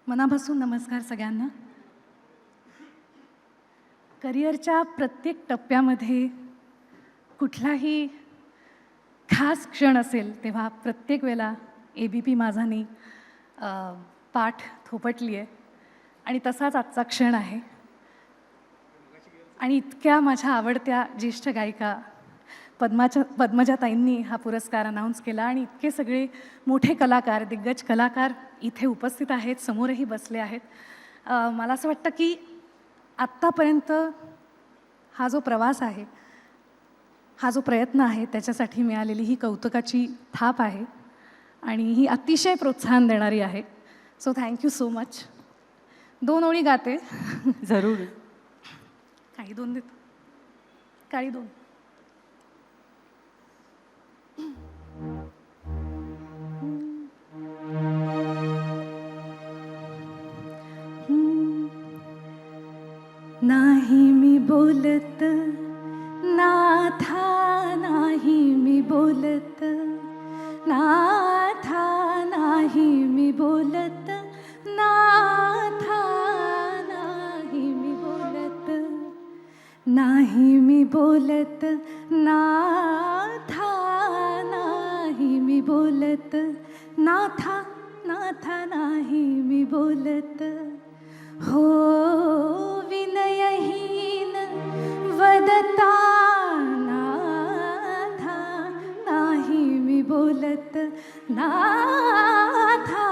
मनापासून नमस्कार सगळ्यांना. करिअरच्या प्रत्येक टप्प्यामध्ये कुठलाही खास क्षण असेल तेव्हा प्रत्येक वेळेला ABP माझानी पाठ थोपटली आहे आणि तसाच आजचा क्षण आहे. आणि इतक्या माझ्या आवडत्या ज्येष्ठ गायिका पद्मजाताईंनी हा पुरस्कार अनाऊन्स केला आणि इतके सगळे मोठे कलाकार, दिग्गज कलाकार इथे उपस्थित आहेत, समोरही बसले आहेत. मला असं वाटतं की आत्तापर्यंत हा जो प्रवास आहे, हा जो प्रयत्न आहे, त्याच्यासाठी मिळालेली ही कौतुकाची थाप आहे आणि ही अतिशय प्रोत्साहन देणारी आहे. So thank you so much. 2 ओळी गाते. जरूर. काही 2 देत, काही 2. नाही मी बोलत नाथा, नाही मी बोलत नाथा, नाही मी बोलत नाथा, नाही मी बोलत, नाही मी बोलत नाथा, नाही मी बोलत नाथा, नाथा, नाही मी बोलत. हो विनयहीन वदता नाथा, नाही मी बोलत नाथा.